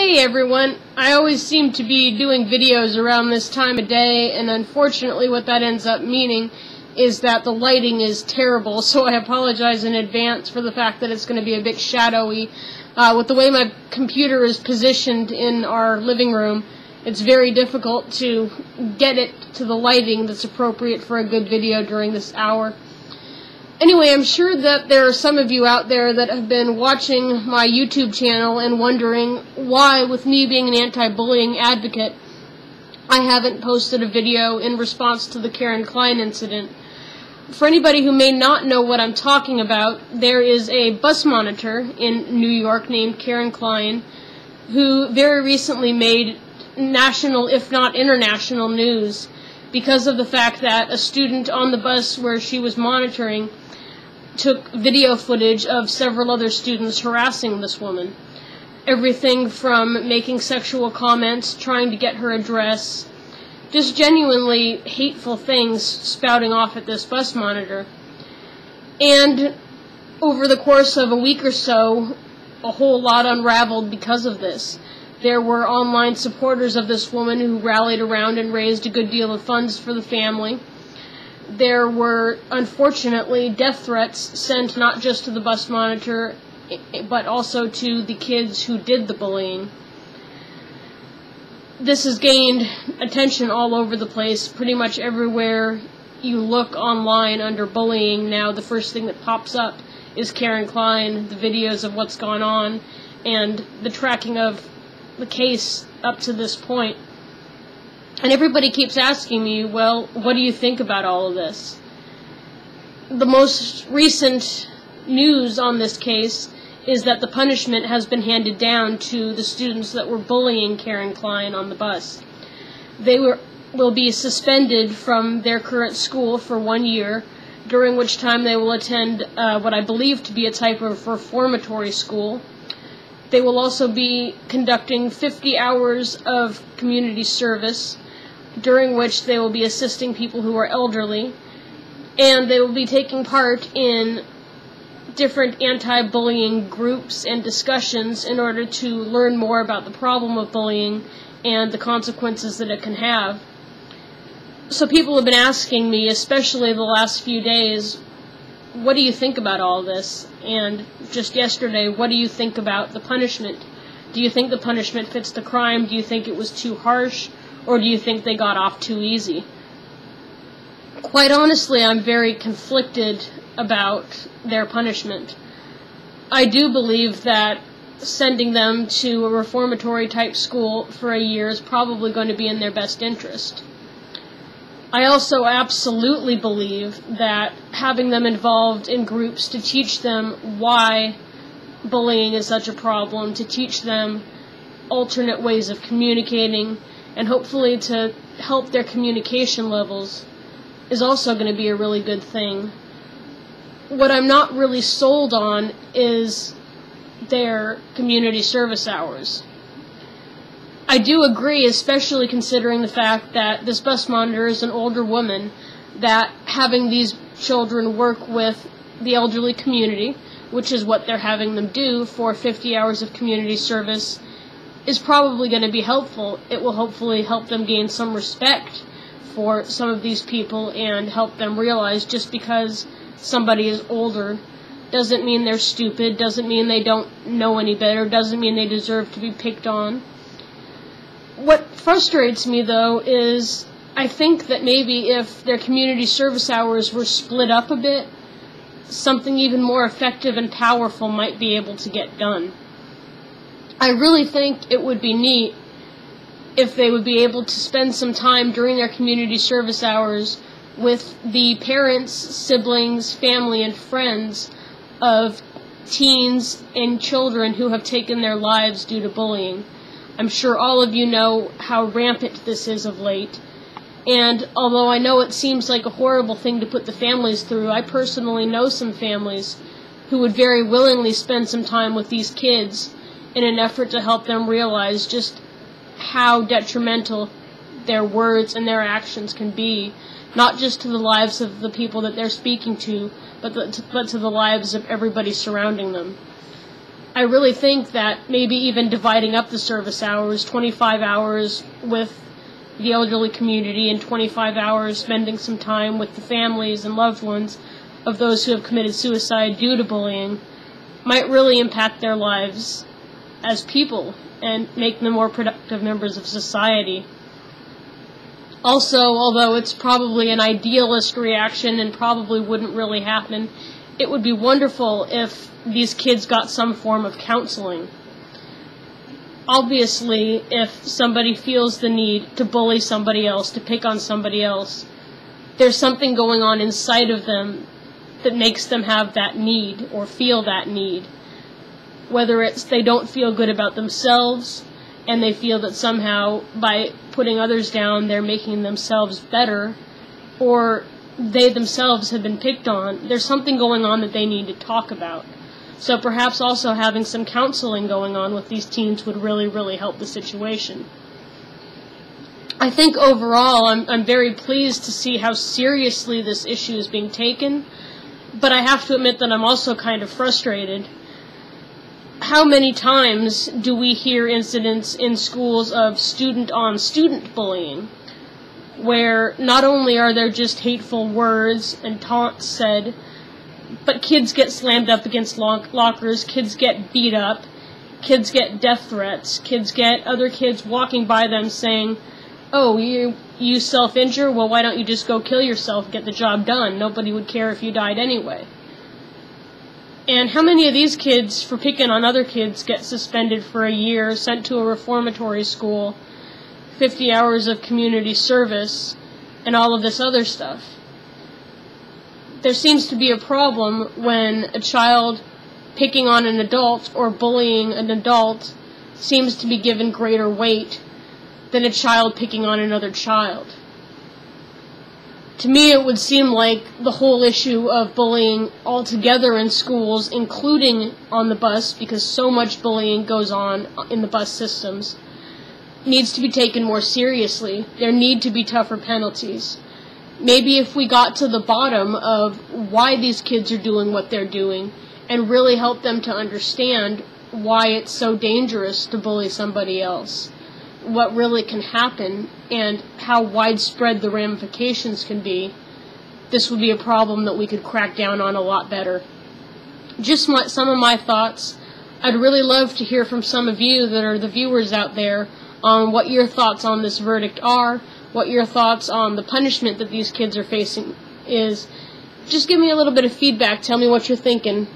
Hey everyone, I always seem to be doing videos around this time of day, and unfortunately what that ends up meaning is that the lighting is terrible, so I apologize in advance for the fact that it's going to be a bit shadowy. With the way my computer is positioned in our living room, it's very difficult to get it to the lighting that's appropriate for a good video during this hour. Anyway, I'm sure that there are some of you out there that have been watching my YouTube channel and wondering why, with me being an anti-bullying advocate, I haven't posted a video in response to the Karen Klein incident. For anybody who may not know what I'm talking about, there is a bus monitor in New York named Karen Klein who very recently made national, if not international, news because of the fact that a student on the bus where she was monitoring took video footage of several other students harassing this woman. Everything from making sexual comments, trying to get her address, just genuinely hateful things spouting off at this bus monitor. And over the course of a week or so, a whole lot unraveled because of this. There were online supporters of this woman who rallied around and raised a good deal of funds for the family. There were, unfortunately, death threats sent not just to the bus monitor, but also to the kids who did the bullying. This has gained attention all over the place. Pretty much everywhere you look online under bullying now, the first thing that pops up is Karen Klein, the videos of what's gone on, and the tracking of the case up to this point. And everybody keeps asking me, well, what do you think about all of this? The most recent news on this case is that the punishment has been handed down to the students that were bullying Karen Klein on the bus. They will be suspended from their current school for 1 year, during which time they will attend what I believe to be a type of reformatory school. They will also be conducting 50 hours of community service, during which they will be assisting people who are elderly, and they will be taking part in different anti-bullying groups and discussions in order to learn more about the problem of bullying and the consequences that it can have. So people have been asking me, especially the last few days, what do you think about all this? And just yesterday, what do you think about the punishment? Do you think the punishment fits the crime? Do you think it was too harsh? Or do you think they got off too easy? Quite honestly, I'm very conflicted about their punishment. I do believe that sending them to a reformatory type school for a year is probably going to be in their best interest. I also absolutely believe that having them involved in groups to teach them why bullying is such a problem, to teach them alternate ways of communicating, and hopefully to help their communication levels is also going to be a really good thing. What I'm not really sold on is their community service hours. I do agree, especially considering the fact that this bus monitor is an older woman, that having these children work with the elderly community, which is what they're having them do for 50 hours of community service, is probably going to be helpful. It will hopefully help them gain some respect for some of these people and help them realize just because somebody is older doesn't mean they're stupid, doesn't mean they don't know any better, doesn't mean they deserve to be picked on. What frustrates me, though, is I think that maybe if their community service hours were split up a bit, something even more effective and powerful might be able to get done. I really think it would be neat if they would be able to spend some time during their community service hours with the parents, siblings, family, and friends of teens and children who have taken their lives due to bullying. I'm sure all of you know how rampant this is of late, and although I know it seems like a horrible thing to put the families through, I personally know some families who would very willingly spend some time with these kids in an effort to help them realize just how detrimental their words and their actions can be, not just to the lives of the people that they're speaking to, but to the lives of everybody surrounding them. I really think that maybe even dividing up the service hours, 25 hours with the elderly community and 25 hours spending some time with the families and loved ones of those who have committed suicide due to bullying, might really impact their lives as people and make them more productive members of society. Also, although it's probably an idealist reaction and probably wouldn't really happen, it would be wonderful if these kids got some form of counseling. Obviously, if somebody feels the need to bully somebody else, to pick on somebody else, there's something going on inside of them that makes them have that need or feel that need. Whether it's they don't feel good about themselves and they feel that somehow by putting others down they're making themselves better, or they themselves have been picked on, there's something going on that they need to talk about. So perhaps also having some counseling going on with these teens would really, really help the situation. I think overall I'm very pleased to see how seriously this issue is being taken, but I have to admit that I'm also kind of frustrated. How many times do we hear incidents in schools of student-on-student bullying, where not only are there just hateful words and taunts said, but kids get slammed up against lockers, kids get beat up, kids get death threats, kids get other kids walking by them saying, "Oh, you self-injure? Well, why don't you just go kill yourself, get the job done? Nobody would care if you died anyway." And how many of these kids, for picking on other kids, get suspended for a year, sent to a reformatory school, 50 hours of community service, and all of this other stuff? There seems to be a problem when a child picking on an adult or bullying an adult seems to be given greater weight than a child picking on another child. To me, it would seem like the whole issue of bullying altogether in schools, including on the bus, because so much bullying goes on in the bus systems, needs to be taken more seriously. There need to be tougher penalties. Maybe if we got to the bottom of why these kids are doing what they're doing and really help them to understand why it's so dangerous to bully somebody else, what really can happen, and how widespread the ramifications can be, this would be a problem that we could crack down on a lot better. Just some of my thoughts. I'd really love to hear from some of you that are the viewers out there on what your thoughts on this verdict are, what your thoughts on the punishment that these kids are facing is. Just give me a little bit of feedback. Tell me what you're thinking.